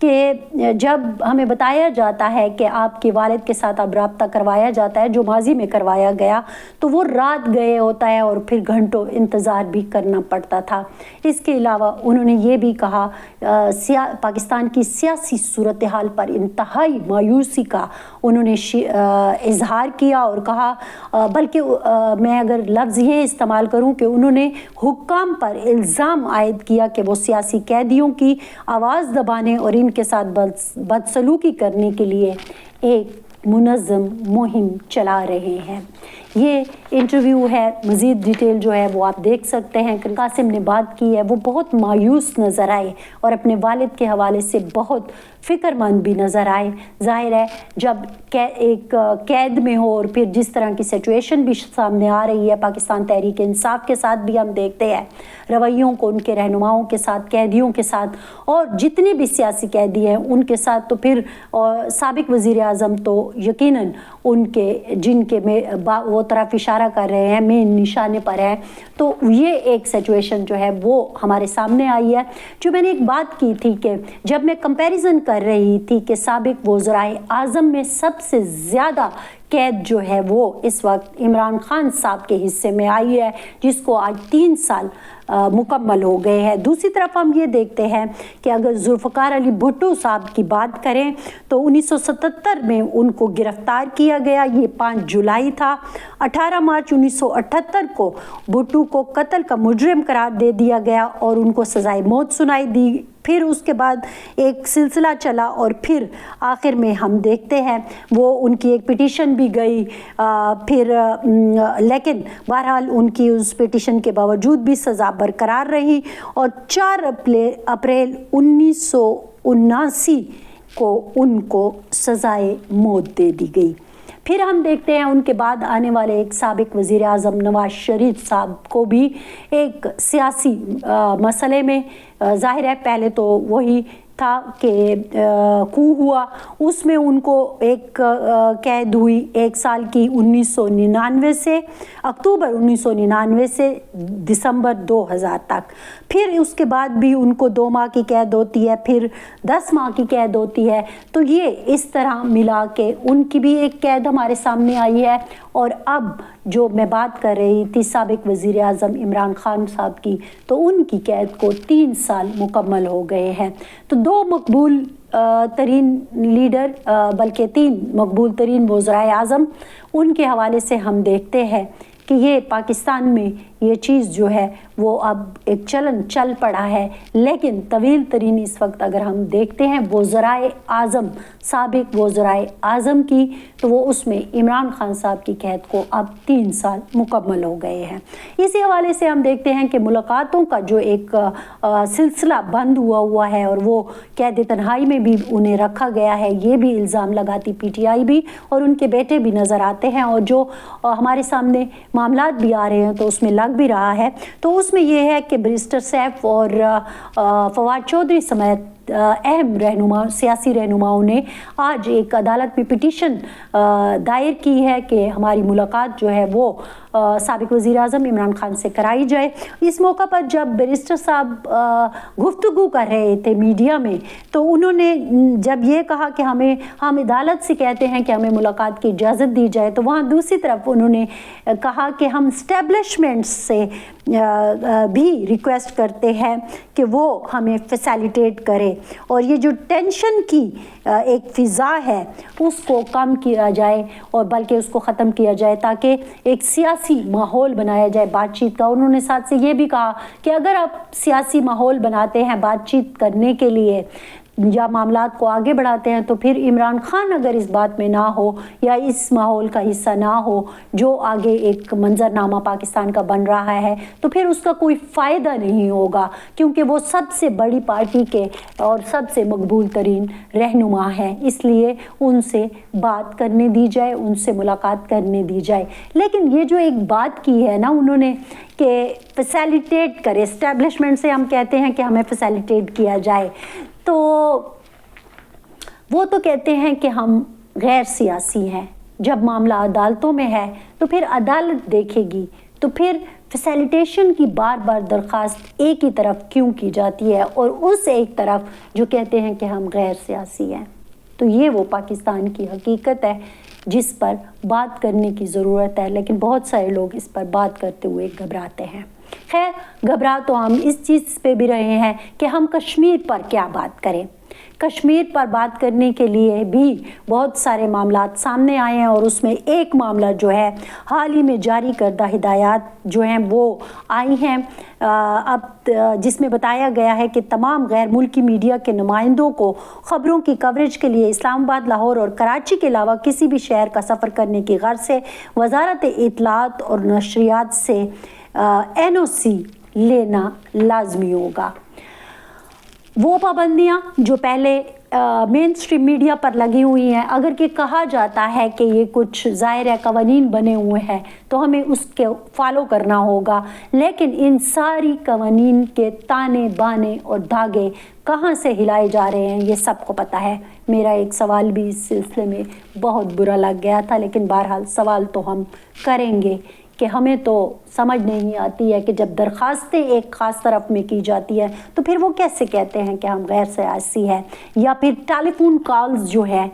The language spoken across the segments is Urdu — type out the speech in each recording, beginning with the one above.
کہ جب ہمیں بتایا جاتا ہے کہ آپ کے والد کے ساتھ اب رابطہ کروایا جاتا ہے جو ماضی میں کروایا گیا تو وہ رات گئے ہوتا ہے اور پھر گھنٹوں انتظار بھی کرنا پڑتا تھا۔ اس کے علاوہ انہوں نے یہ بھی کہا پاکستان کی سیاسی صورتحال پر انتہائی مایوسی کا انہوں نے اظہار کیا اور کہا، بلکہ میں اگر لفظ یہ استعمال کروں کہ انہوں نے حکام پر الزام عائد کیا کہ وہ سیاسی قیدیوں کی آواز دبانے اور ان کے ساتھ بدسلوکی کرنے کے لیے ایک منظم مہم چلا رہے ہیں۔ یہ انٹرویو ہے، مزید ڈیٹیل جو ہے وہ آپ دیکھ سکتے ہیں۔ قاسم نے بات کی ہے، وہ بہت مایوس نظر آئے اور اپنے والد کے حوالے سے بہت فکر مند بھی نظر آئے۔ ظاہر ہے جب ایک قید میں ہو اور پھر جس طرح کی سچویشن بھی سامنے آ رہی ہے پاکستان تحریک انصاف کے ساتھ بھی ہم دیکھتے ہیں رویوں کو، ان کے رہنماؤں کے ساتھ، قیدیوں کے ساتھ اور جتنے بھی سیاسی قیدی ہیں ان کے ساتھ، تو پھر سابق وزیر اعظم تو یقیناً ان کے جن کے وہ طرف اشارہ کر رہے ہیں مین نشانے پر ہے، تو یہ ایک سچویشن جو ہے وہ ہمارے سامنے آئی ہے۔ جو میں نے ایک بات کی تھی کہ جب میں کمپیریزن کر رہی تھی کہ سابق وزرائے اعظم میں سب سے زیادہ قید جو ہے وہ اس وقت عمران خان صاحب کے حصے میں آئی ہے، جس کو آج 3 سال مکمل ہو گئے ہیں۔ دوسری طرف ہم یہ دیکھتے ہیں کہ اگر ذوالفقار علی بھٹو صاحب کی بات کریں تو 1977 میں ان کو گرفتار کیا گیا، یہ 5 جولائی تھا۔ 18 مارچ 1978 کو بھٹو کو قتل کا مجرم قرار دے دیا گیا اور ان کو سزائے موت سنائی دی۔ پھر اس کے بعد ایک سلسلہ چلا اور پھر آخر میں ہم دیکھتے ہیں وہ ان کی ایک پٹیشن بھی گئی، لیکن بہرحال ان کی اس پٹیشن کے باوجود بھی سزا برقرار رہی اور 4 اپریل 1979 کو ان کو سزائے موت دے دی گئی۔ پھر ہم دیکھتے ہیں ان کے بعد آنے والے ایک سابق وزیر اعظم نواز شریف صاحب کو بھی ایک سیاسی مسئلے میں، ظاہر ہے پہلے تو وہی تھا کہ کو ہوا، اس میں ان کو ایک قید ہوئی 1 سال کی 1999 سے اکتوبر 1999 سے دسمبر 2000 تک۔ پھر اس کے بعد بھی ان کو 2 ماہ کی قید ہوتی ہے، پھر 10 ماہ کی قید ہوتی ہے۔ تو یہ اس طرح ملا کہ ان کی بھی ایک قید ہمارے سامنے آئی ہے۔ اور اب جو میں بات کر رہی تھی سابق وزیر اعظم عمران خان صاحب کی، تو ان کی قید کو 3 سال مکمل ہو گئے ہیں۔ تو 2 مقبول ترین لیڈر، بلکہ 3 مقبول ترین وزرائے اعظم، ان کے حوالے سے ہم دیکھتے ہیں کہ یہ پاکستان میں یہ چیز جو ہے وہ اب ایک چلن چل پڑا ہے۔ لیکن طویل ترین اس وقت اگر ہم دیکھتے ہیں وزرائے اعظم، سابق وزرائے اعظم کی، تو وہ اس میں عمران خان صاحب کی قید کو اب 3 سال مکمل ہو گئے ہیں۔ اسی حوالے سے ہم دیکھتے ہیں کہ ملاقاتوں کا جو ایک سلسلہ بند ہوا ہے اور وہ قید تنہائی میں بھی انہیں رکھا گیا ہے، یہ بھی الزام لگاتی پی ٹی آئی بھی اور ان کے بیٹے بھی نظر آتے ہیں، اور جو ہمارے سامنے معاملات بھی آ رہے ہیں تو اس میں لگ بھی رہا ہے۔ تو اس میں یہ ہے کہ بیرسٹر سیف اور فواد چودھری سمیت اہم سیاسی رہنماؤں نے آج ایک عدالت میں پٹیشن دائر کی ہے کہ ہماری ملاقات جو ہے وہ سابق وزیر اعظم عمران خان سے کرائی جائے۔ اس موقع پر جب بیرسٹر صاحب گفتگو کر رہے تھے میڈیا میں، تو انہوں نے جب یہ کہا کہ ہم عدالت سے کہتے ہیں کہ ہمیں ملاقات کی اجازت دی جائے، تو وہاں دوسری طرف انہوں نے کہا کہ ہم اسٹیبلشمنٹ سے بھی ریکویسٹ کرتے ہیں کہ وہ ہمیں فیسیلیٹیٹ کرے اور یہ جو ٹینشن کی ایک فضا ہے اس کو کم کیا جائے اور بلکہ اس کو ختم کیا جائے تاکہ ایک سیاسی ماحول بنایا جائے بات چیت کا۔ انہوں نے ساتھ سے یہ بھی کہا کہ اگر آپ سیاسی ماحول بناتے ہیں بات چیت کرنے کے لیے یا معاملات کو آگے بڑھاتے ہیں، تو پھر عمران خان اگر اس بات میں نہ ہو یا اس ماحول کا حصہ نہ ہو جو آگے ایک منظرنامہ پاکستان کا بن رہا ہے، تو پھر اس کا کوئی فائدہ نہیں ہوگا، کیونکہ وہ سب سے بڑی پارٹی کے اور سب سے مقبول ترین رہنما ہیں۔ اس لیے ان سے بات کرنے دی جائے، ان سے ملاقات کرنے دی جائے۔ لیکن یہ جو ایک بات کی ہے نا انہوں نے کہ فیسیلیٹیٹ کرے، اسٹیبلشمنٹ سے ہم کہتے ہیں کہ ہمیں فیسیلیٹیٹ کیا جائے، تو وہ تو کہتے ہیں کہ ہم غیر سیاسی ہیں، جب معاملہ عدالتوں میں ہے تو پھر عدالت دیکھے گی، تو پھر فیسیلیٹیشن کی بار بار درخواست ایک ہی طرف کیوں کی جاتی ہے اور اس ایک طرف جو کہتے ہیں کہ ہم غیر سیاسی ہیں؟ تو یہ وہ پاکستان کی حقیقت ہے جس پر بات کرنے کی ضرورت ہے، لیکن بہت سارے لوگ اس پر بات کرتے ہوئے گھبراتے ہیں۔ خیر، گھبرا تو ہم اس چیز پہ بھی رہے ہیں کہ ہم کشمیر پر کیا بات کریں۔ کشمیر پر بات کرنے کے لیے بھی بہت سارے معاملات سامنے آئے ہیں، اور اس میں ایک معاملہ جو ہے حال ہی میں جاری کردہ ہدایات جو ہیں وہ آئی ہیں اب، جس میں بتایا گیا ہے کہ تمام غیر ملکی میڈیا کے نمائندوں کو خبروں کی کوریج کے لیے اسلام آباد، لاہور اور کراچی کے علاوہ کسی بھی شہر کا سفر کرنے کی غرض سے وزارت اطلاعات اور نشریات سے NOC لینا لازمی ہوگا۔ وہ پابندیاں جو پہلے مین اسٹریم میڈیا پر لگی ہوئی ہیں، اگر کہ کہا جاتا ہے کہ یہ کچھ ظاہر ہے قوانین بنے ہوئے ہیں تو ہمیں اس کے فالو کرنا ہوگا، لیکن ان ساری قوانین کے تانے بانے اور دھاگے کہاں سے ہلائے جا رہے ہیں یہ سب کو پتہ ہے۔ میرا ایک سوال بھی اس سلسلے میں بہت برا لگ گیا تھا، لیکن بہرحال سوال تو ہم کریں گے کہ ہمیں تو سمجھ نہیں آتی ہے کہ جب درخواستیں ایک خاص طرف میں کی جاتی ہے تو پھر وہ کیسے کہتے ہیں کہ ہم غیر سیاسی ہیں، یا پھر ٹیلی فون کالز جو ہے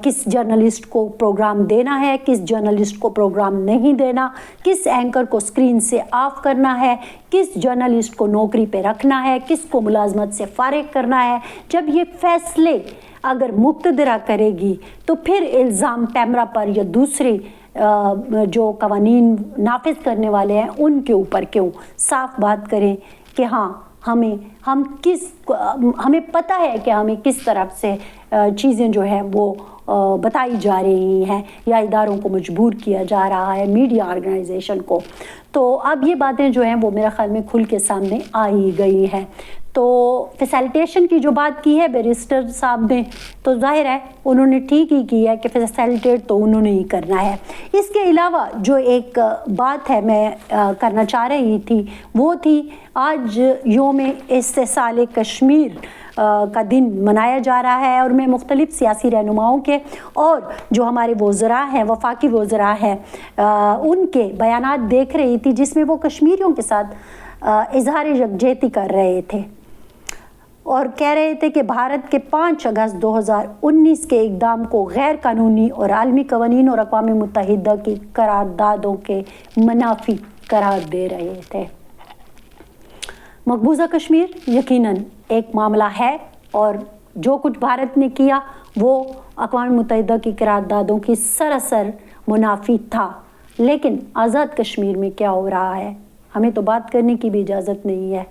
کس جرنلسٹ کو پروگرام دینا ہے، کس جرنلسٹ کو پروگرام نہیں دینا، کس اینکر کو اسکرین سے آف کرنا ہے، کس جرنلسٹ کو نوکری پہ رکھنا ہے، کس کو ملازمت سے فارغ کرنا ہے۔ جب یہ فیصلے اگر مقتدرہ کرے گی تو پھر الزام پیمرا پر یا دوسرے جو قوانین نافذ کرنے والے ہیں ان کے اوپر کیوں؟ صاف بات کریں کہ ہاں ہمیں پتہ ہے کہ ہمیں کس طرف سے چیزیں جو ہیں وہ بتائی جا رہی ہیں یا اداروں کو مجبور کیا جا رہا ہے، میڈیا آرگنائزیشن کو۔ تو اب یہ باتیں جو ہیں وہ میرا خیال میں کھل کے سامنے آ ہی گئی ہیں۔ تو فیسیلیٹیشن کی جو بات کی ہے بیرسٹر صاحب نے، تو ظاہر ہے انہوں نے ٹھیک ہی کی ہے کہ فیسیلیٹیٹ تو انہوں نے ہی کرنا ہے۔ اس کے علاوہ جو ایک بات ہے میں کرنا چاہ رہی تھی وہ تھی آج یوم استحصال کشمیر کا دن منایا جا رہا ہے، اور میں مختلف سیاسی رہنماؤں کے اور جو ہمارے وزراء ہیں، وفاقی وزراء ہیں، ان کے بیانات دیکھ رہی تھی جس میں وہ کشمیریوں کے ساتھ اظہار یکجہتی کر رہے تھے اور کہہ رہے تھے کہ بھارت کے 5 اگست 2019 کے اقدام کو غیر قانونی اور عالمی قوانین اور اقوام متحدہ کی قراردادوں کے منافی قرار دے رہے تھے۔ مقبوضہ کشمیر یقیناً ایک معاملہ ہے، اور جو کچھ بھارت نے کیا وہ اقوام متحدہ کی قراردادوں کی سراسر منافی تھا، لیکن آزاد کشمیر میں کیا ہو رہا ہے ہمیں تو بات کرنے کی بھی اجازت نہیں ہے۔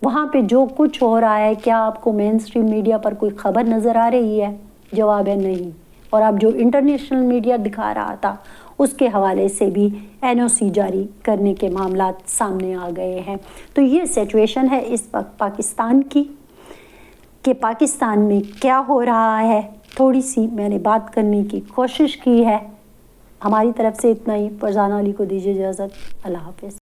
وہاں پہ جو کچھ ہو رہا ہے، کیا آپ کو مین اسٹریم میڈیا پر کوئی خبر نظر آ رہی ہے؟ جواب ہے نہیں۔ اور اب جو انٹرنیشنل میڈیا دکھا رہا تھا اس کے حوالے سے بھی NOC جاری کرنے کے معاملات سامنے آ گئے ہیں۔ تو یہ سچویشن ہے اس وقت پاکستان کی کہ پاکستان میں کیا ہو رہا ہے۔ تھوڑی سی میں نے بات کرنے کی کوشش کی ہے۔ ہماری طرف سے اتنا ہی۔ فرزانہ علی کو دیجیے اجازت۔ اللہ حافظ۔